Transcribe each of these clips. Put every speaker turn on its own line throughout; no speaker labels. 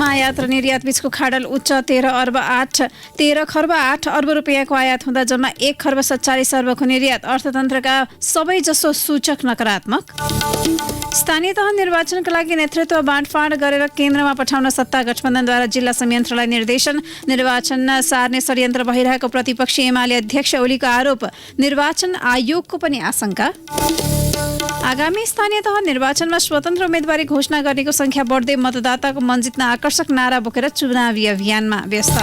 आयात र निर्यात बीचको खाडल उच्च 13 खर्ब 8 अर्ब रुपियाँको आयात हुँदा जम्मा 1 खर्ब 47 अर्बको निर्यात। अर्थतन्त्रका सबैजसो सूचक नकारात्मक। स्थानीय तह निर्वाचनका लागि नेतृत्व बाँडफाँड गरेर केन्द्रमा पठाउन सत्ता गठबन्धनद्वारा जिल्ला संयन्त्रलाई निर्देशन। निर्वाचन सार्ने षड्यन्त्र भइरहेको प्रतिपक्षी एमाले अध्यक्ष ओलीको आरोप। निर्वाचन आयोगको पनि आशंका। आगामी स्थानीय तह निर्वाचनमा स्वतन्त्र उम्मेदवारी घोषणा गर्नेको संख्या बढ्दै मतदाताको मन जित्न आकर्षक नारा बोकेर चुनावी अभियानमा व्यस्त।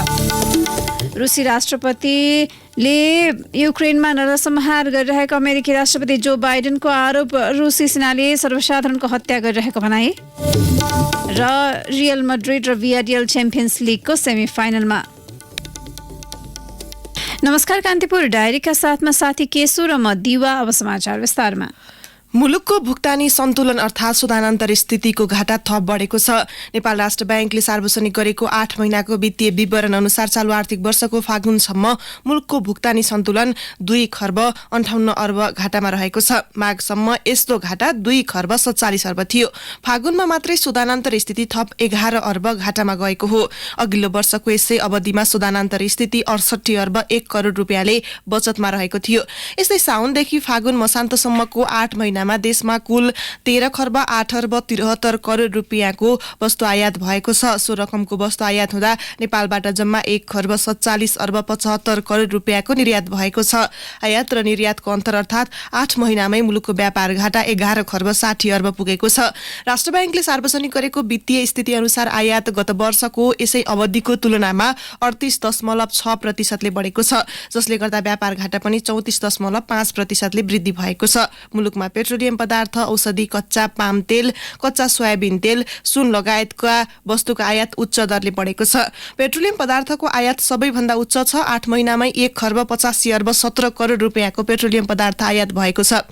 रुसी राष्ट्रपतिले युक्रेनमा नरसंहार गरिरहेको अमेरिकी राष्ट्रपति जो बाइडेनको आरोप। रुसी सेनाले सर्वसाधारणको हत्या गरिरहेको भनाई। र रियल मैड्रिड र भियारियल च्याम्पियन्स लिगको सेमिफाइनलमा। नमस्कार, कान्तिपुर डायरीका साथमा साथी केशु र म दिवा। अब समाचार विस्तारमा।
मुलुकको भुक्तानी सन्तुलन अर्थात् सुधानान्तर स्थितिको घाटा थप बढेको छ। नेपाल राष्ट्र बैंकले सार्वजनिक गरेको 8 महिनाको वित्तीय विवरण अनुसार चालु आर्थिक वर्षको फागुनसम्म मुलुकको भुक्तानी सन्तुलन 2 खर्ब 58 अर्ब घाटामा रहेको छ। माघसम्म यस्तो घाटा 2 खर्ब 47 अर्ब थियो। फागुनमा मात्रै सुधानान्तर स्थिति थप 11 अर्ब घाटामा गएको हो। अघिल्लो वर्षको यसै अवधिमा सुधानान्तर स्थिति 68 अर्ब 1 करोड रुपियाँले बचतमा रहेको थियो। यस्तै साउनदेखि फागुन मसान्तसम्मको 8 महिना देशमा कुल 13 खर्ब 8 अर्ब 73 करोड रुपियाँको वस्तु आयात भएको छ। सो रकमको वस्तु आयात हुँदा नेपालबाट जम्मा 1 खर्ब 47 अर्ब 75 करोड रुपियाँको निर्यात भएको छ। आयात र निर्यातको अन्तर अर्थात् 8 महिनामै मुलुकको व्यापार घाटा 11 खर्ब 60 अर्ब पुगेको छ। राष्ट्र बैंकले सार्वजनिक गरेको वित्तीय स्थिति अनुसार आयात गत वर्षको यसै अवधिको तुलनामा 38.6% बढेको छ, जसले गर्दा व्यापार घाटा पनि 34.5% वृद्धि भएको छ। मुलुकमा पेट्रोलियम पदार्थ, औषधि, कच्चा पाम तेल, कच्चा सोयाबिन तेल, सुन लगायतका वस्तुको आयात उच्च दरले बढेको छ। पेट्रोलियम पदार्थको आयात सबैभन्दा उच्च छ। 8 महिनामै 1 खर्ब 85 अर्ब 17 करोड रुपियाँको पेट्रोलियम पदार्थ आयात भएको छ।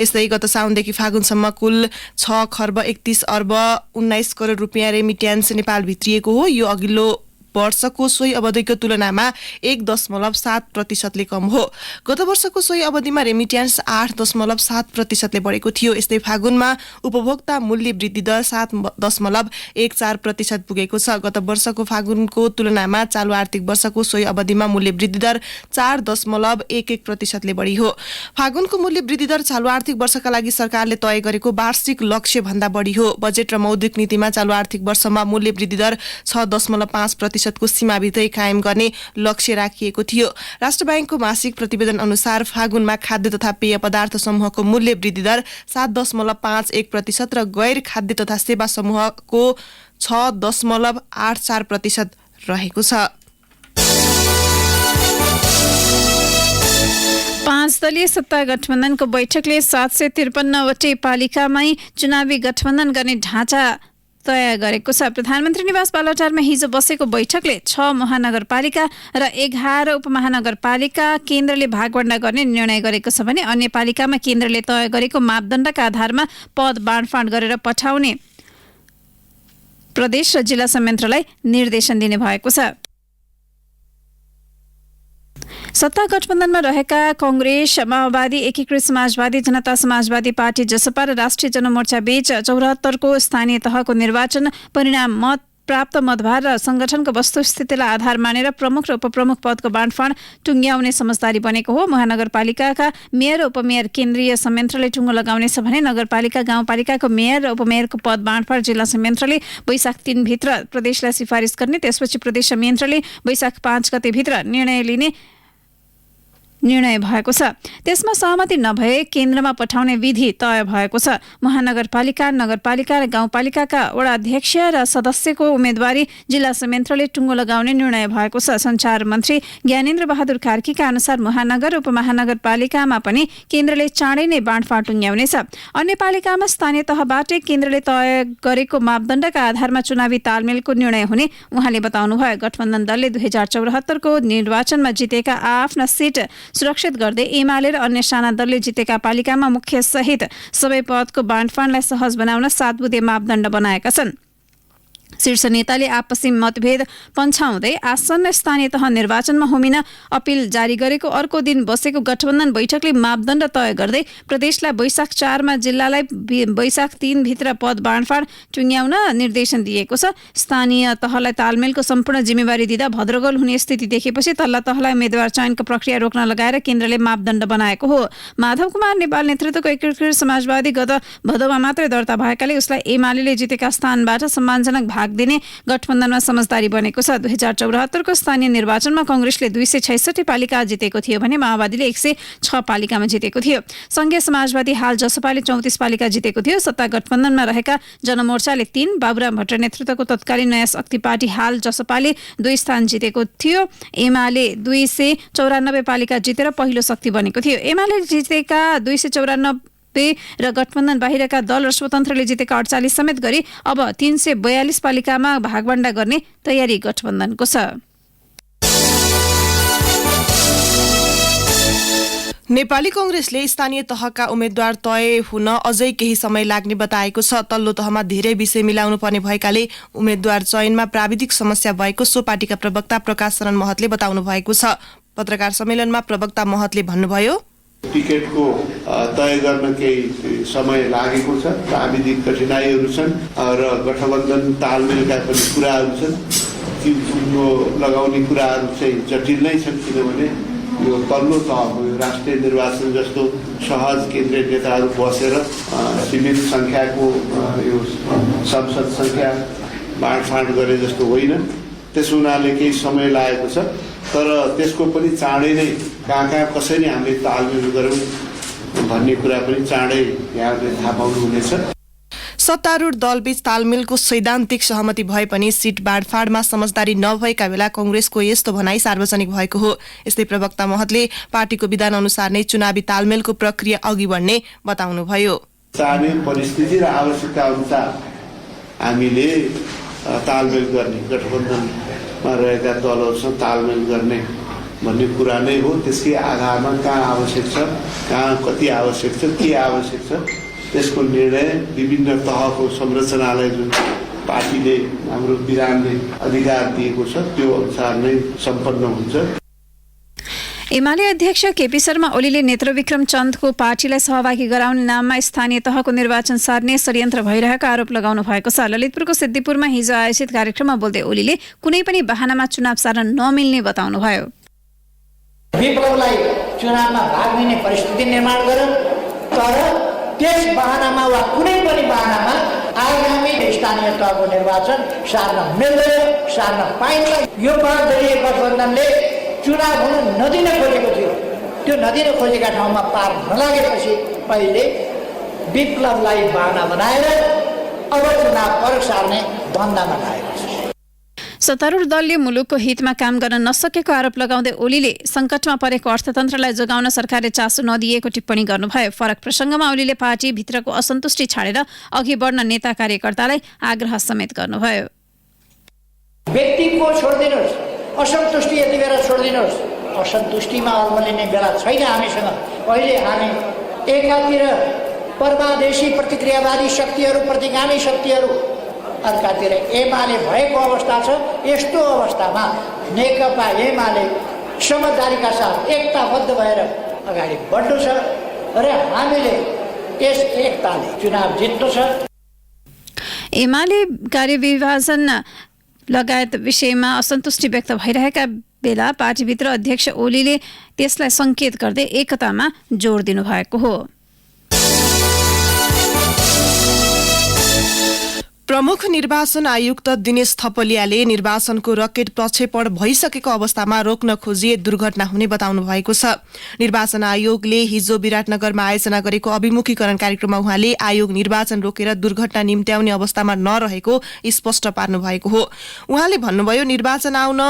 यस्तै गत साउनदेखि फागुनसम्म कुल 6 खर्ब 31 अर्ब 19 करोड रुपियाँ रेमिट्यान्स नेपाल भित्रिएको हो। यो अघिल्लो वर्षको सोही अवधिको तुलनामा 1.7%ले कम हो। गत वर्षको सोही अवधिमा रेमिट्यान्स 8.7%ले बढेको थियो। यस्तै फागुनमा उपभोक्ता मूल्य वृद्धि दर 7.14% पुगेको छ। गत वर्षको फागुनको तुलनामा चालु आर्थिक वर्षको सोही अवधिमा मूल्य वृद्धि दर 4.11%ले बढी हो। फागुनको मूल्य वृद्धि दर चालु आर्थिक वर्षका लागि सरकारले तय गरेको वार्षिक लक्ष्य भन्दा बढी हो। बजेट र मौद्रिक नीतिमा चालु आर्थिक वर्षमा मूल्य वृद्धि दर 6.5% को सीमाभित्रै कायम गर्ने लक्ष्य राखिएको थियो। राष्ट्र बैंकको मासिक प्रतिवेदन अनुसार फागुनमा खाद्य तथा पेय पदार्थ समूहको मूल्य वृद्धि दर 7.51% र गैर खाद्य तथा सेवा समूहको 6.84% रहेको छ।
5 दलीय सत्ता गठबन्धनको बैठकले 753 वटै पालिकामै चुनावी गठबन्धन गर्ने ढाँचा तय गरेको छ। प्रधानमन्त्री निवास बालुवाटारमा हिजो बसेको बैठकले 6 महानगरपालिका र 11 उपमहानगरपालिका केन्द्रले भागवण्डा गर्ने निर्णय गरेको छ भने अन्य पालिकामा केन्द्रले तय गरेको मापदण्डका आधारमा पद बाँडफाँड गरेर पठाउने प्रदेश र जिल्ला संयन्त्रलाई निर्देशन दिने भएको छ। सत्ता गठबन्धनमा रहेका कांग्रेस, माओवादी, एकीकृत समाजवादी, जनता समाजवादी पार्टी, जसपा र राष्ट्रिय जनमोर्चा बीच 74 को स्थानीय तहको निर्वाचन परिणाम मत प्राप्त मतभार र संगठनको वस्तुस्थितिलाई आधार मानेर प्रमुख र उपप्रमुख पदको बाँडफाँड टुङ्ग्याउने समझदारी बनेको हो। महानगरपालिकाका मेयर र उपमेयर केन्द्रीय संयन्त्रले टुङ्गो लगाउनेछ भने नगरपालिका गाउँपालिकाको मेयर र उपमेयरको पद बाँडफाँड जिल्ला संयन्त्रले वैशाख 3 भित्र प्रदेशलाई सिफारिस गर्ने, त्यसपछि प्रदेश संयन्त्रले वैशाख 5 गते भित्र निर्णय लिने निर्णय भएको छ। त्यसमा सहमति नभए केन्द्रमा पठाउने विधि तय भएको छ। महानगरपालिका, नगरपालिका र गाउँपालिकाका वडा अध्यक्ष र सदस्यको उम्मेदवारी जिल्ला संयन्त्रले टुङ्गो लगाउने निर्णय भएको छ। सञ्चार मन्त्री ज्ञानेन्द्र बहादुर कार्कीका अनुसार महानगर र उपमहानगरपालिकामा पनि केन्द्रले चाँडै नै बाँडफाँड टुङ्ग्याउनेछ। अन्य पालिकामा स्थानीय तहबाटै केन्द्रले तय गरेको मापदण्डका आधारमा चुनावी तालमेलको निर्णय हुने उहाँले बताउनुभयो। गठबन्धन दलले 2074 को निर्वाचनमा जितेका आफ्ना सिट सुरक्षित गर्दै एमाले र अन्य साना दलले जितेका पालिकामा मुख्य सहित सबै पदको बाँडफाँडलाई सहज बनाउन 7 बुँदे मापदण्ड बनाएका छन्। शीर्ष नेताले आपसी मतभेद पन्छाउँदै आसन्न स्थानीय तह निर्वाचनमा होमिन अपिल जारी गरेको अर्को दिन बसेको गठबन्धन बैठकले मापदण्ड तय गर्दै प्रदेशलाई वैशाख 4 मा जिल्लालाई वैशाख 3 भित्र पद बाँडफाँड टुङ्ग्याउन निर्देशन दिएको छ। स्थानीय तहलाई तालमेलको सम्पूर्ण जिम्मेवारी दिँदा भद्रगोल हुने स्थिति देखेपछि तल्ला तहलाई उम्मेद्वार चयनको प्रक्रिया रोक्न लगाएर केन्द्रले मापदण्ड बनाएको हो। माधव कुमार नेपाल नेतृत्वको एकीकृत समाजवादी गत भदौमा मात्रै दर्ता भएकाले उसलाई एमाले जितेका स्थानबाट सम्मानजनक भाग दिने गठबन्धनमा समझदारी बनेको छ। 2074 को स्थानीय निर्वाचनमा कांग्रेसले 266 पालिका जितेको थियो भने माओवादीले 106 पालिकामा जितेको थियो। संघीय समाजवादी हाल जसपाले 34 पालिका जितेको थियो। सत्ता गठबन्धनमा रहेका जनमोर्चाले 3, बाबुराम भट्ट नेतृत्वको तत्कालीन नयाँ शक्ति पार्टी हाल जसपाले 2 स्थान जितेको थियो। एमाले 294 पालिका जितेर पहिलो शक्ति बनेको थियो। एमाले जितेका 294 र गठबन्धन बाहिरका दल र स्वतन्त्रले जितेका 48 समेत गरी अब 342 पालिकामा भागवण्डा गर्ने तयारी गठबन्धनको छ।
नेपाली कांग्रेसले स्थानीय तहका उम्मेद्वार तय हुन अझै केही समय लाग्ने बताएको छ। तल्लो तहमा धेरै विषय मिलाउनु पर्ने भएकाले उम्मेद्वार चयनमा प्राविधिक समस्या भएको सो पार्टीका प्रवक्ता प्रकाश शरण महतले बताउनु भएको छ। पत्रकार सम्मेलनमा प्रवक्ता महतले भन्नुभयो,
टिकटको तय गर्न केही समय लागेको छ, प्राविधिक कठिनाइहरू छन् र गठबन्धन तालमेलका पनि कुराहरू छन्। त्यो लगाउने कुराहरू चाहिँ जटिल नै छन्, किनभने यो तल्लो तहको राष्ट्रिय निर्वाचन जस्तो सहज केन्द्रीय नेताहरू बसेर सीमित सङ्ख्याको यो संसद सङ्ख्या बाँडफाँड गरे जस्तो होइन। त्यस हुनाले केही समय लागेको छ, तर त्यसको पनि चाँडै नै कहाँ कसरी हामीले तालमेल गरौँ भन्ने कुरा पनि चाँडै यहाँले थाहा पाउनुहुनेछ।
सत्तारूढ दलबीच तालमेलको सैद्धान्तिक सहमति भए पनि सिट बाँडफाँडमा समझदारी नभएका बेला कांग्रेसको यस्तो भनाई सार्वजनिक भएको हो। यस्तै प्रवक्ता महतले पार्टीको विधान अनुसार नै चुनावी तालमेलको प्रक्रिया अघि बढ्ने बताउनुभयो।
स्थानीय परिस्थिति र आवश्यकता अनुसार हामीले तालमेल गर्ने, गठबन्धनमा रहेका दलहरूसँग तालमेल गर्ने भन्ने कुरा नै हो। त्यसकै आधारमा कहाँ आवश्यक छ, कहाँ कति आवश्यक छ, के आवश्यक छ, त्यसको निर्णय विभिन्न तहको संरचनालाई जुन पार्टीले हाम्रो विधानले अधिकार दिएको छ त्यो अनुसार नै सम्पन्न हुन्छ।
एमाले अध्यक्ष केपी शर्मा ओलीले नेत्रविक्रम चन्दको पार्टीलाई सहभागी गराउने नाममा स्थानीय तहको निर्वाचन सार्ने षड्यन्त्र भइरहेको आरोप लगाउनु भएको छ। ललितपुरको सिद्धिपुरमा हिजो आयोजित कार्यक्रममा बोल्दै ओलीले कुनै पनि बहानामा चुनाव सार्न नमिल्ने बताउनुभयो।
विप्लवलाई चुनावमा भाग लिने परिस्थिति निर्माण गर्यो, तर त्यस बहानामा वा कुनै पनि बहानामा आगामी स्थानीय तहको निर्वाचन सार्न मिल्दैन, सार्न पाइन्छ। यो 5 दलीय गठबन्धनले चुनाव हुन नदिन खोजेको थियो। त्यो नदिन खोजेका ठाउँमा पार नलागेपछि अहिले विप्लवलाई बहाना बनाएर अब चुनाव पर सार्ने धन्दामा लागेको छ।
सत्तारूढ दलले मुलुकको हितमा काम गर्न नसकेको आरोप लगाउँदै ओलीले संकटमा परेको अर्थतन्त्रलाई जोगाउन सरकारले चासो नदिएको टिप्पणी गर्नुभयो। फरक प्रसङ्गमा ओलीले पार्टी भित्रको असन्तुष्टि छाडेर अघि बढ्न नेता कार्यकर्तालाई आग्रह समेत गर्नुभयो।
व्यक्तिको छोडिदिनुहोस्, असन्तुष्टि यति बेला छोडिदिनुहोस्। असन्तुष्टिमा अल्मलिने बेला छैन हामीसँग। अहिले हामी एकातिर परमादेशी प्रतिक्रियावादी शक्तिहरू, प्रतिगामी शक्तिहरू, अर्कातिर एमाले भएको अवस्था छ। यस्तो अवस्थामा नेकपा एमाले समझदारीका साथ एकताबद्ध भएर अगाडि बढ्नु छ र हामीले यस एकताले चुनाव जित्नु छ।
एमाले कार्यविभाजन लगायत विषयमा असन्तुष्टि व्यक्त भइरहेका बेला पार्टीभित्र अध्यक्ष ओलीले त्यसलाई संकेत गर्दै एकतामा जोड दिनुभएको हो।
प्रमुख निर्वाचन आयुक्त दिनेश थपलियाले निर्वाचनको रकेट प्रक्षेपण भइसकेको अवस्थामा रोक्न खोजिए दुर्घटना हुने बताउनु भएको छ। निर्वाचन आयोगले हिजो विराटनगरमा आयोजना गरेको अभिमुखीकरण कार्यक्रममा उहाँले आयोग निर्वाचन रोकेर दुर्घटना निम्त्याउने अवस्थामा नरहेको स्पष्ट पार्नु भएको हो। उहाँले भन्नुभयो, निर्वाचन आउन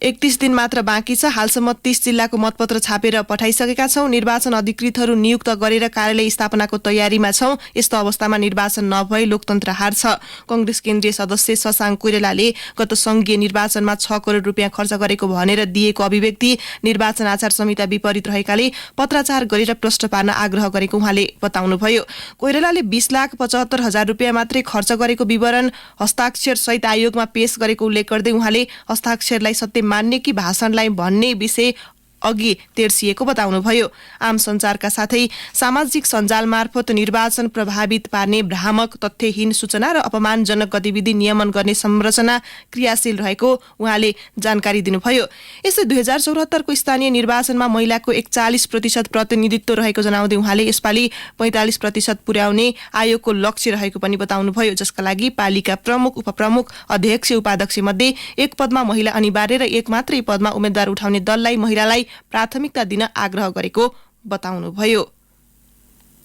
31 दिन मात्र बाँकी छ। हालसम्म 30 जिल्लाको मतपत्र छापेर पठाइसकेका छौं। निर्वाचन अधिकृतहरू नियुक्त गरेर कार्यालय स्थापनाको तयारीमा छौं। यस्तो अवस्थामा निर्वाचन नभए लोकतन्त्र हार्छ। कांग्रेस केन्द्रीय सदस्य शशाङ्क कोइरालाले गत संघीय निर्वाचनमा 6 करोड रुपियाँ खर्च गरेको भनेर दिएको अभिव्यक्ति निर्वाचन आचार संहिता विपरीत रहेकाले पत्राचार गरेर प्रश्न पार्न आग्रह गरेको उहाँले बताउनुभयो। कोइरालाले 20,75,000 रुपियाँ मात्रै खर्च गरेको विवरण हस्ताक्षर सहित आयोगमा पेश गरेको उल्लेख गर्दै उहाँले हस्ताक्षरलाई सत्य मान्ने कि भाषणलाई भन्ने विषय अघि तेर्सिएको बताउनुभयो। आम सञ्चारका साथै सामाजिक सञ्जाल मार्फत निर्वाचन प्रभावित पार्ने भ्रामक तथ्यहीन सूचना र अपमानजनक गतिविधि नियमन गर्ने संरचना क्रियाशील रहेको उहाँले जानकारी दिनुभयो। यसै 2074 को स्थानीय निर्वाचनमा महिलाको 41% प्रतिनिधित्व रहेको जनाउँदै उहाँले यसपालि 45% पुर्याउने आयोगको लक्ष्य रहेको पनि बताउनुभयो, जसका लागि पालिका प्रमुख, उपप्रमुख, अध्यक्ष, उपाध्यक्ष मध्ये एक पदमा महिला अनिवार्य र एक मात्रै पदमा उम्मेद्वार उठाउने दललाई महिलालाई प्राथमिकता दिन आग्रह गरेको बताउनुभयो।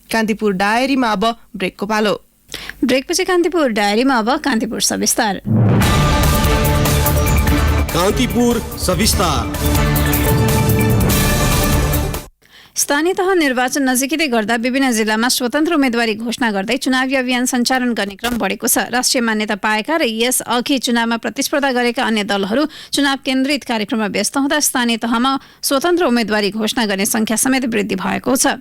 कान्तिपुर डायरीमा अब ब्रेकको पालो।
ब्रेकपछि कान्तिपुर डायरीमा अब कान्तिपुर सविस्तार।
कान्तिपुर सविस्तार।
स्थानीय तह निर्वाचन नजिकै गर्दा विभिन्न जिल्लामा स्वतन्त्र उम्मेदवारी घोषणा गर्दै चुनावी अभियान सञ्चालन गर्ने क्रम बढेको छ। राष्ट्रिय मान्यता पाएका र यस अघि चुनावमा प्रतिस्पर्धा गरेका अन्य दलहरू चुनाव केन्द्रित कार्यक्रममा व्यस्त हुँदा स्थानीय तहमा स्वतन्त्र उम्मेदवारी घोषणा गर्ने संख्या समेत वृद्धि भएको छ।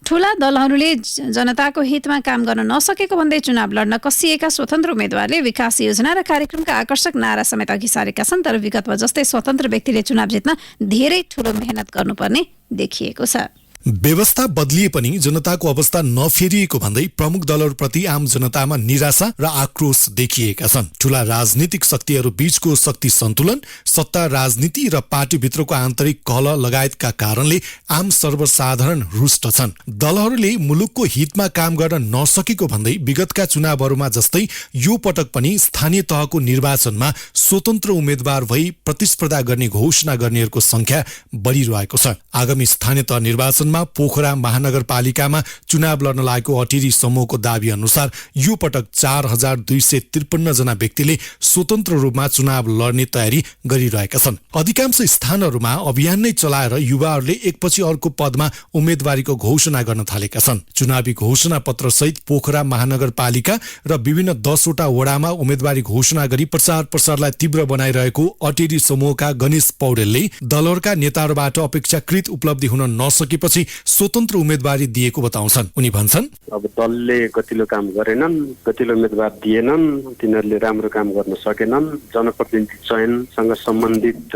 ठूला दलहरूले जनताको हितमा काम गर्न नसकेको भन्दै चुनाव लड्न कसिएका स्वतन्त्र उम्मेदवारले विकास योजना र कार्यक्रमका आकर्षक नारा समेत अघि सारेका छन्। तर विगतमा जस्तै स्वतन्त्र व्यक्तिले चुनाव जित्न धेरै ठूलो मेहनत गर्नुपर्ने देखिएको छ।
व्यवस्था बदलिए पनि जनताको अवस्था नफेरिएको भन्दै प्रमुख दलहरूप्रति आम जनतामा निराशा र आक्रोश देखिएका छन्। ठूला राजनीतिक शक्तिहरू बीचको शक्ति सन्तुलन, सत्ता राजनीति र पार्टीभित्रको आन्तरिक कलह लगायतका कारणले आम सर्वसाधारण रुष्ट छन्। दलहरूले मुलुकको हितमा काम गर्न नसकेको भन्दै विगतका चुनावहरूमा जस्तै यो पटक पनि स्थानीय तहको निर्वाचनमा स्वतन्त्र उम्मेद्वार भई प्रतिस्पर्धा गर्ने घोषणा गर्नेहरूको संख्या बढिरहेको छ। आगामी स्थानीय तह निर्वाचनमा पोखरा महानगरपालिकामा चुनाव लड्न लागेको अटेरी समूहको दावी अनुसार यो पटक 4,253 जना व्यक्तिले स्वतन्त्र रूपमा चुनाव लड्ने तयारी गरिरहेका छन्। अधिकांश स्थानहरूमा अभियान नै चलाएर युवाहरूले एकपछि अर्को पदमा उम्मेदवारीको घोषणा गर्न थालेका छन्। चुनावी घोषणा पत्र सहित पोखरा महानगरपालिका र विभिन्न 10 वटा वडामा उम्मेदवारी घोषणा गरी प्रचार प्रसारलाई तीव्र बनाइरहेको अटेरी समूहका गणेश पौडेलले दलहरूका नेताहरूबाट अपेक्षाकृत उपलब्धि हुन नसकेपछि स्वतन्त्र उम्मेदवारी दिएको बताउँछन्। उनी भन्छन्,
अब दलले गतिलो काम गरेनन्, गतिलो उम्मेदवार दिएनन्, तिनीहरूले राम्रो काम गर्न सकेनन्, जनप्रतिनिधि चयनसँग सम्बन्धित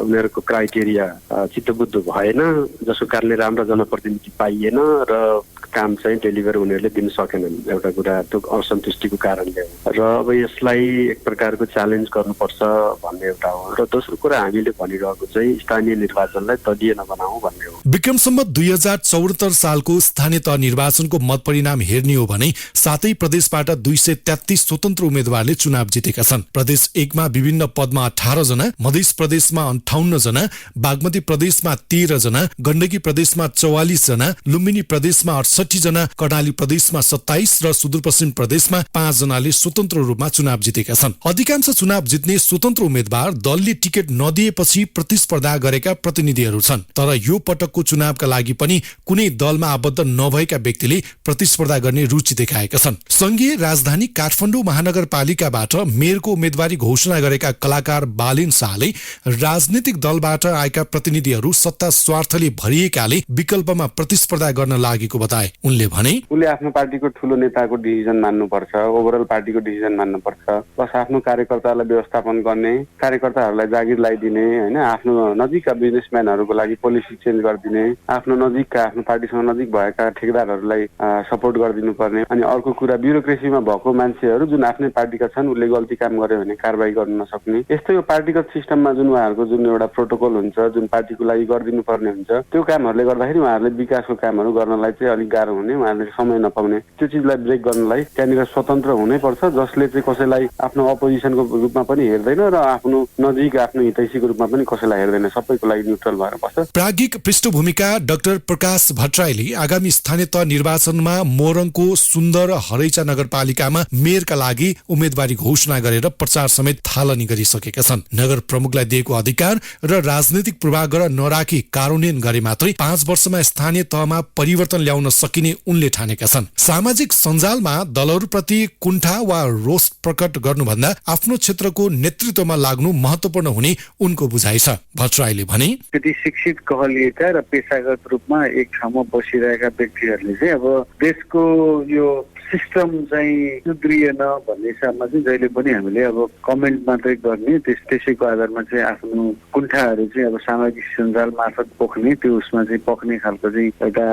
उनीहरूको क्राइटेरिया चित्तबुद्ध भएन, जसको कारणले राम्रो जनप्रतिनिधि पाइएन र काम चाहिँ डेलिभर उनीहरूले दिन सकेनन्। एउटा कुरा त्यो असन्तुष्टिको कारणले हो र अब यसलाई एक प्रकारको च्यालेन्ज गर्नुपर्छ भन्ने एउटा हो। र दोस्रो कुरा हामीले भनिरहेको चाहिँ स्थानीय निर्वाचनलाई दलीय नबनाऊ भन्ने हो।
विक्रम सम्वत 2074 सालको स्थानीय तह निर्वाचनको मत परिणाम हेर्ने हो भने सातै प्रदेशबाट 233 स्वतन्त्र उम्मेदवारले चुनाव जितेका छन्। प्रदेश 1 मा विभिन्न पदमा 18 जना, मध्य प्रदेशमा 58 जना, बागमती प्रदेशमा 13 जना, गण्डकी प्रदेशमा 44 जना, लुम्बिनी प्रदेशमा 68 जना, कर्णाली प्रदेशमा 27 र सुदूरपश्चिम प्रदेशमा 5 जनाले स्वतन्त्र रूपमा चुनाव जितेका छन्। अधिकांश चुनाव जित्ने स्वतन्त्र उम्मेदवार दलले टिकट नदिएपछि प्रतिस्पर्धा गरेका प्रतिनिधिहरू छन्। तर यो पटकको चुनावका लागि पनि कुनै दलमा आबद्ध नभएका व्यक्तिले प्रतिस्पर्धा गर्ने रुचि देखाएका छन्। संघीय राजधानी काठमाडौँ महानगरपालिकाबाट मेयरको उम्मेदवारी घोषणा गरेका कलाकार बालिन शाहले राजनीतिक दलबाट आएका प्रतिनिधिहरू सत्ता स्वार्थले भरिएकाले विकल्पमा प्रतिस्पर्धा गर्न लागेको बताए। उनले भने,
उसले आफ्नो पार्टीको ठूलो नेताको डिसिजन मान्नुपर्छ, ओभरअल पार्टीको डिसिजन मान्नुपर्छ, प्लस आफ्नो कार्यकर्तालाई व्यवस्थापन गर्ने, कार्यकर्ताहरूलाई जागिर लगाइदिने, होइन, आफ्नो नजिकका बिजनेसम्यानहरूको लागि पोलिसी चेन्ज गरिदिने, आफ्नो नजिकका आफ्नो पार्टीसँग नजिक भएका ठेकेदारहरूलाई सपोर्ट गरिदिनु पर्ने। अनि अर्को कुरा, ब्युरोक्रेसीमा भएको मान्छेहरू जुन आफ्नै पार्टीका छन् उसले गल्ती काम गर्यो भने कारबाही गर्न नसक्ने। यस्तै यो पार्टीगत सिस्टममा जुन उहाँहरूको जुन एउटा प्रोटोकल हुन्छ, जुन पार्टीको लागि गरिदिनु पर्ने हुन्छ, त्यो कामहरूले गर्दाखेरि उहाँहरूले विकासको कामहरू गर्नलाई चाहिँ अलिक गाह्रो हुने, उहाँहरूले समय नपाउने। त्यो चिजलाई ब्रेक गर्नलाई त्यहाँनिर स्वतन्त्र हुनैपर्छ, जसले चाहिँ कसैलाई आफ्नो अपोजिसनको रूपमा पनि हेर्दैन र आफ्नो नजिक आफ्नो हितैषीको रूपमा पनि कसैलाई हेर्दैन, सबैको लागि न्युट्रल भएर बस्छ।
प्राज्ञिक पृष्ठभूमिका डाक्टर प्रकाश भट्टराईले आगामी स्थानीय तह निर्वाचनमा मोरङको सुन्दर हरैचा नगरपालिकामा मेयरका लागि उम्मेदवारी घोषणा गरेर प्रचार समेत थालनी गरिसकेका छन्। नगर प्रमुखलाई दिएको अधिकार र राजनीतिक पूर्वाग्रह नराखी कार्यान्वयन गरे मात्रै 5 वर्षमा स्थानीय तहमा परिवर्तन ल्याउन सकिने उनले ठानेका छन्। सामाजिक सञ्जालमा दलहरूप्रति कुण्ठा वा रोष प्रकट गर्नुभन्दा आफ्नो क्षेत्रको नेतृत्वमा लाग्नु महत्त्वपूर्ण हुने उनको बुझाइ छ। भट्टराईले भने,
त्यति शिक्षित कहलिएका र पेशागत रूपमा एक ठाउँमा बसिरहेका व्यक्तिहरूले चाहिँ अब देशको यो सिस्टम चाहिँ सुध्रिएन भन्ने हिसाबमा चाहिँ जहिले पनि हामीले अब कमेन्ट मात्रै गर्ने, त्यसैको आधारमा चाहिँ आफ्नो कुण्ठाहरू चाहिँ अब सामाजिक सञ्जाल मार्फत पोख्ने, त्यो उसमा चाहिँ पक्ने खालको चाहिँ एउटा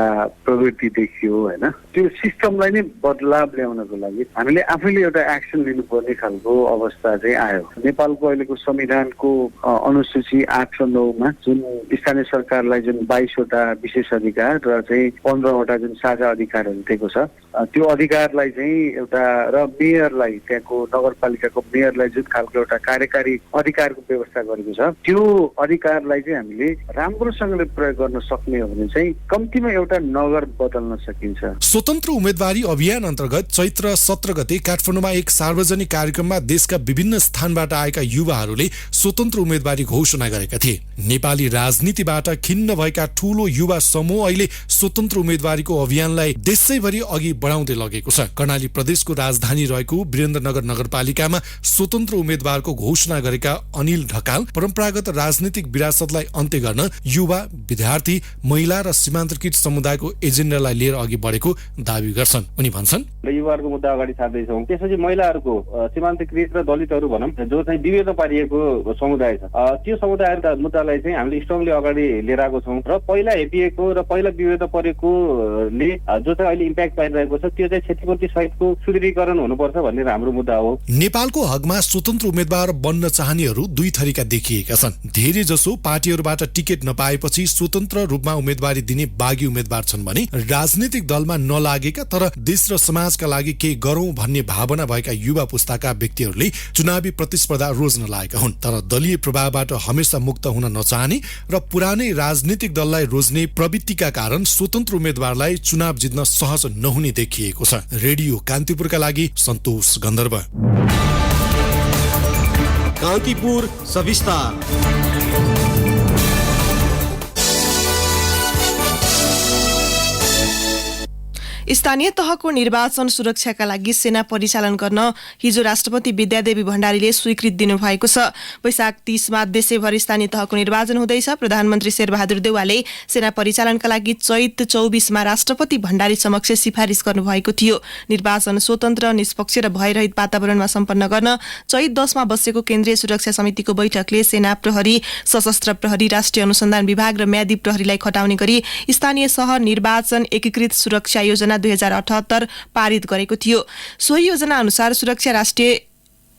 प्रवृत्ति देखियो होइन। त्यो सिस्टमलाई नै बदलाव ल्याउनको लागि हामीले आफैले एउटा एक्सन लिनुपर्ने खालको अवस्था चाहिँ आयो। नेपालको अहिलेको संविधानको अनुसूची 8 र 9 मा जुन स्थानीय सरकारलाई जुन 22 वटा विशेष अधिकार र चाहिँ 15 वटा जुन साझा अधिकारहरू दिएको छ, त्यो अधिकारलाई चाहिँ एउटा र मेयरलाई, त्यहाँको नगरपालिकाको मेयरलाई जुन खालको एउटा कार्यकारी अधिकारको व्यवस्था गरेको छ, त्यो अधिकारलाई चाहिँ हामीले राम्रोसँगले प्रयोग गर्न सक्ने हो भने चाहिँ कम्तीमा एउटा नगर बदल्न सकिन्छ।
स्वतन्त्र उम्मेदवारी अभियान अन्तर्गत चैत्र 17 गते काठमाडौँमा एक सार्वजनिक कार्यक्रममा देशका विभिन्न स्थानबाट आएका युवाहरूले स्वतन्त्र उम्मेदवारी घोषणा गरेका थिए। नेपाली राजनीतिबाट खिन्न भएका ठूलो युवा समूह अहिले स्वतन्त्र उम्मेदवारीको अभियानलाई देशैभरि अघि बढाउँदै लगेको छ। कर्णाली प्रदेशको राजधानी रहेको वीरेन्द्रनगर नगरपालिकामा स्वतन्त्र उम्मेदवारको घोषणा गरेका अनिल ढकाल परम्परागत राजनीतिक विरासतलाई अन्त्य गर्न युवा, विद्यार्थी, महिला र सीमान्तकृत समुदायको एजेन्डालाई लिएर अघि बढेको दावी गर्छन्। उनी भन्छन्,
युवाहरूको मुद्दा अगाडि सार्दैछौँ, त्यसपछि महिलाहरूको, सीमान्तकृत र दलितहरू भनौँ जो चाहिँ विभेद पारिएको समुदाय छ, त्यो समुदायका मुद्दालाई चाहिँ हामीले स्ट्रङली अगाडि लिएर आएको छौँ र पहिला हेपिएको र पहिला विभेद परेकोले जो चाहिँ अहिले इम्प्याक्ट पाइरहेको छ त्यो चाहिँ क्षतिपूर्ति सहितको सुदृढीकरण हुनुपर्छ भन्ने हाम्रो मुद्दा हो।
नेपालको हकमा स्वतन्त्र उम्मेदवार बन्न चाहनेहरू दुई थरीका देखिएका छन्। धेरै जसो पार्टीहरूबाट टिकट नपाएपछि स्वतन्त्र रूपमा उम्मेदवारी दिने बागी उम्मेदवार छन् भने राजनीतिक दलमा नलागेका तर देश र समाजका लागि केही गरौं भन्ने भावना भएका युवा पुस्ताका व्यक्तिहरूले चुनावी प्रतिस्पर्धा रोज्न लागेका हुन्। तर दलीय प्रभावबाट हमेशा मुक्त हुन नचाहने र पुरानै राजनीतिक दललाई रोज्ने प्रवृत्तिका कारण स्वतन्त्र उम्मेदवारलाई चुनाव जित्न सहज नहुने देखिएको छ। रेडियो कान्तिपुरका लागि सन्तोष गन्धर्व।
कान्तिपुर सविस्तार।
स्थानीय तहको निर्वाचन सुरक्षाका लागि सेना परिचालन गर्न हिजो राष्ट्रपति विद्यादेवी भण्डारीले स्वीकृति दिनुभएको छ। वैशाख 30 मा देशैभरि स्थानीय तहको निर्वाचन हुँदैछ। प्रधानमन्त्री शेरबहादुर देउवाले सेना परिचालनका लागि चैत 24 मा राष्ट्रपति भण्डारी समक्ष सिफारिस गर्नुभएको थियो। निर्वाचन स्वतन्त्र, निष्पक्ष र भयरहित वातावरणमा सम्पन्न गर्न चैत 10 मा बसेको केन्द्रीय सुरक्षा समितिको बैठकले सेना प्रहरी, सशस्त्र प्रहरी, राष्ट्रिय अनुसन्धान विभाग र म्यादी प्रहरीलाई खटाउने गरी स्थानीय सहर निर्वाचन एकीकृत सुरक्षा योजना 2078 पारित गरेको थियो। सोही योजना अनुसार राष्ट्रिय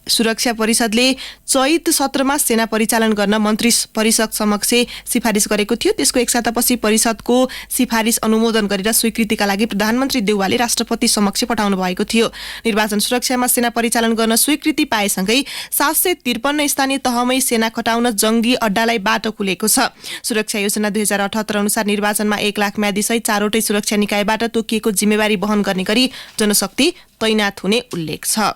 सुरक्षा परिषदले चैत 17 मा सेना परिचालन गर्न मन्त्री परिषद समक्ष सिफारिस गरेको थियो। त्यसको एक सातापछि परिषदको सिफारिस अनुमोदन गरेर स्वीकृतिका लागि प्रधानमन्त्री देउवाले राष्ट्रपति समक्ष पठाउनु भएको थियो। निर्वाचन सुरक्षामा सेना परिचालन गर्न स्वीकृति पाएसँगै 753 स्थानीय तहमै सेना खटाउन जंगी अड्डालाई बाटो खुलेको छ। सुरक्षा योजना 2078 अनुसार निर्वाचनमा 1 लाख म्यादीसहित 4वटै सुरक्षा निकायबाट तोकिएको जिम्मेवारी वहन गर्ने गरी जनशक्ति तैनात हुने उल्लेख छ।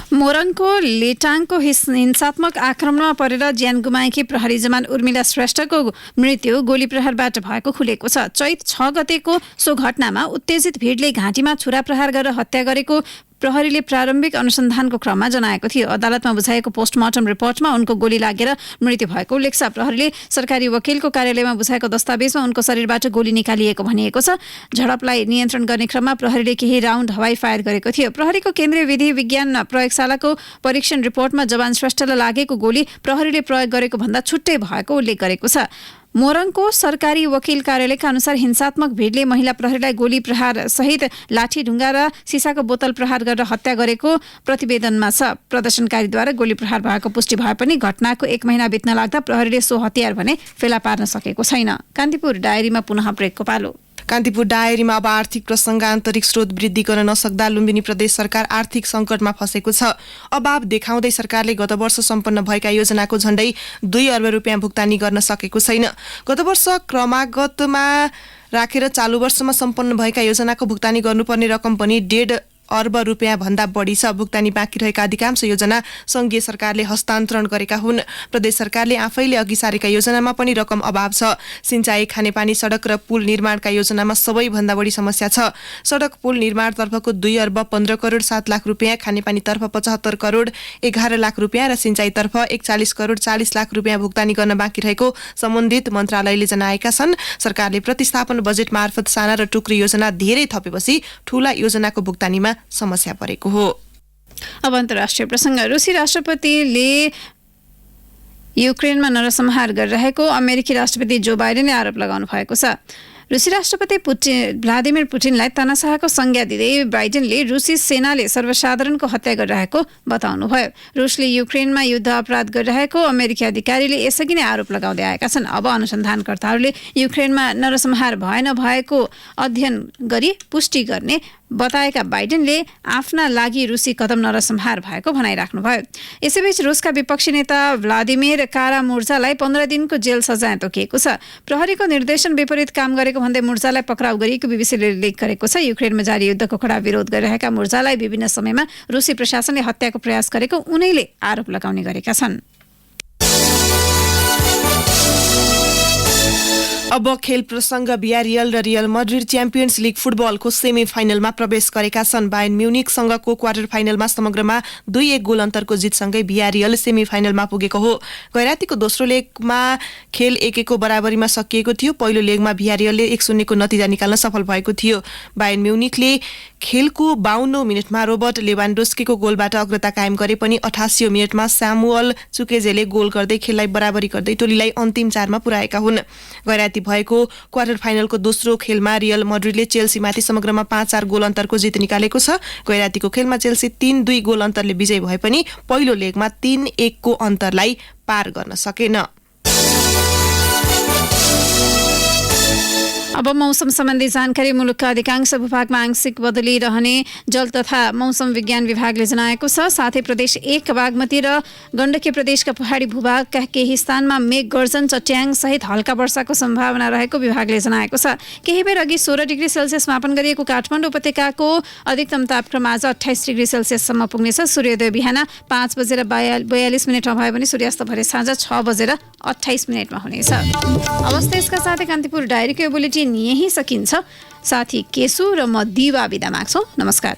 मोरङको लेटाङको हिंसात्मक आक्रमणमा परेर ज्यान गुमाएकी प्रहरी जवान उर्मिला श्रेष्ठको मृत्यु गोली प्रहारबाट भएको खुलेको छ। चैत 6 गतेको सो घटनामा उत्तेजित भिडले घाँटीमा छुरा प्रहार गरेर हत्या गरेको प्रहरीले प्रारम्भिक अनुसन्धानको क्रममा जनाएको थियो। अदालतमा बुझाएको पोस्टमार्टम रिपोर्टमा उनको गोली लागेर मृत्यु भएको उल्लेख छ। प्रहरीले सरकारी वकिलको कार्यालयमा बुझाएको दस्तावेजमा उनको शरीरबाट गोली निकालिएको भनिएको छ। झडपलाई नियन्त्रण गर्ने क्रममा प्रहरीले केही राउन्ड हवाई फायर गरेको थियो। प्रहरीको केन्द्रीय विधि विज्ञान प्रयोगशालाको परीक्षण रिपोर्टमा जवान श्रेष्ठलाई लागेको गोली प्रहरीले प्रयोग गरेको भन्दा छुट्टै भएको उल्लेख गरेको छ। मोरङको सरकारी वकिल कार्यालयका अनुसार हिंसात्मक भिडले महिला प्रहरीलाई गोली प्रहार सहित लाठी ढुङ्गा र सिसाको बोतल प्रहार गरेर हत्या गरेको प्रतिवेदनमा छ। प्रदर्शनकारीद्वारा गोली प्रहार भएको पुष्टि भए पनि घटनाको 1 महिना बित्न लाग्दा प्रहरीले सो हतियार भने फेला पार्न सकेको छैन। कान्तिपुर डायरीमा पुनः ब्रेकको पालो।
कान्तिपुर डायरीमा अब आर्थिक प्रसङ्ग आन्तरिक स्रोत वृद्धि गर्न नसक्दा लुम्बिनी प्रदेश सरकार आर्थिक सङ्कटमा फँसेको छ। अभाव देखाउँदै सरकारले गत वर्ष सम्पन्न भएका योजनाको झण्डै 2 अर्ब रुपियाँ भुक्तानी गर्न सकेको छैन। गत वर्ष क्रमागतमा राखेर चालु वर्षमा सम्पन्न भएका योजनाको भुक्तानी गर्नुपर्ने रकम पनि 1.5 अर्ब रुपियाँ भन्दा बढी छ। भुक्तानी बाँकी रहेका अधिकांश योजना संघीय सरकारले हस्तान्तरण गरेका हुन्। प्रदेश सरकारले आफैले अघि सारेका योजनामा पनि रकम अभाव छ। सिंचाई, खानेपानी, सडक र पुल निर्माणका योजनामा सबैभन्दा बढी समस्या छ। सडक पुल निर्माणतर्फको 2 अर्ब 15 करोड 7 लाख रुपियाँ, खानेपानीतर्फ 75 करोड 11 लाख रुपियाँ र सिंचाईतर्फ 41 करोड 40 लाख रुपियाँ भुक्तानी गर्न बाँकी रहेको सम्बन्धित मन्त्रालयले जनाएका छन्। सरकारले प्रतिस्थापन बजेट मार्फत साना र टुक्री योजना धेरै थपेपछि ठूला योजनाको भुक्तानीमा समस्या परेको हो।
अब अन्तर्राष्ट्रिय प्रसङ्ग। रुसी राष्ट्रपतिले युक्रेनमा नरसंहार गरिरहेको अमेरिकी राष्ट्रपति जो बाइडेनले आरोप लगाउनु भएको छ। रुसी राष्ट्रपति भ्लादिमिर पुटिनलाई तनासाहको संज्ञा दिँदै बाइडेनले रुसी सेनाले सर्वसाधारणको हत्या गरिरहेको बताउनुभयो। रुसले युक्रेनमा युद्ध अपराध गरिरहेको अमेरिकी अधिकारीले यसअघि नै आरोप लगाउँदै आएका छन्। अब अनुसन्धानकर्ताहरूले युक्रेनमा नरसंहार भएको अध्ययन गरी पुष्टि गर्ने बताएका बाइडेनले आफ्ना लागि रुसी कदम नरसंहार भएको भनाइराख्नुभयो। यसैबीच रुसका विपक्षी नेता भ्लादिमिर कारामुर्जालाई 15 दिनको जेल सजाय तोकिएको छ। प्रहरीको निर्देशन विपरीत काम गरेको भन्दै मुर्जालाई पक्राउ गरिएको बीबीसीले उल्लेख गरेको छ। युक्रेनमा जारी युद्धको कडा विरोध गरिरहेका मुर्जालाई विभिन्न समयमा रुसी प्रशासनले हत्याको प्रयास गरेको उनैले आरोप लगाउने गरेका छन्।
अब खेल प्रसङ्ग। बियारियल र रियल मड्रिड च्याम्पियन्स लिग फुटबलको सेमी फाइनलमा प्रवेश गरेका छन्। बायर्न म्युनिकसँगको क्वार्टर फाइनलमा समग्रमा 2-1 गोल अन्तरको जितसँगै बियारियल सेमी फाइनलमा पुगेको हो। गैरातीको दोस्रो लेगमा खेल 1-1 बराबरीमा सकिएको थियो। पहिलो लेगमा बियारियलले 1-0 को नतिजा निकाल्न सफल भएको थियो। बायर्न म्युनिकले खेलको 52औं मिनेटमा रोबर्ट लेभान्डोस्कीको गोलबाट अग्रता कायम गरे पनि 88औं मिनेटमा स्यामुअल चुकेजेले गोल गर्दै खेललाई बराबरी गर्दै टोलीलाई अन्तिम 4 मा पुर्याएका हुन्। गैराती भएको क्वार्टर फाइनलको दोस्रो खेलमा रियल मड्रिडले चेल्सीमाथि समग्रमा 5-4 गोल अन्तरको जित निकालेको छ। गैरातीको खेलमा चेल्सी 3-2 गोल अन्तरले विजयी भए पनि पहिलो लेगमा 3-1 को अन्तरलाई पार गर्न सकेन।
अब मौसम सम्बन्धी जानकारी। मुलुकका अधिकांश भूभागमा आंशिक बदली रहने जल तथा मौसम विज्ञान विभागले जनाएको छ। साथै प्रदेश 1 बागमती र गण्डकी प्रदेशका पहाडी भूभागका केही स्थानमा मेघ गर्जन, चट्याङ सहित हल्का वर्षाको सम्भावना रहेको विभागले जनाएको छ। केही बेर अघि 16 डिग्री सेल्सियस मापन गरिएको काठमाडौँ उपत्यकाको अधिकतम तापक्रम आज 28 डिग्री सेल्सियससम्म पुग्नेछ। सूर्योदय बिहान 5:42 भए पनि सूर्यास्त भरे साँझ 6:28 हुनेछ। अवस्था यसका साथै कान्तिपुर डायरीको बुलेटिन यही सकिन्छ। साथी केशु र म दिवा बिदा माग्छौँ। नमस्कार।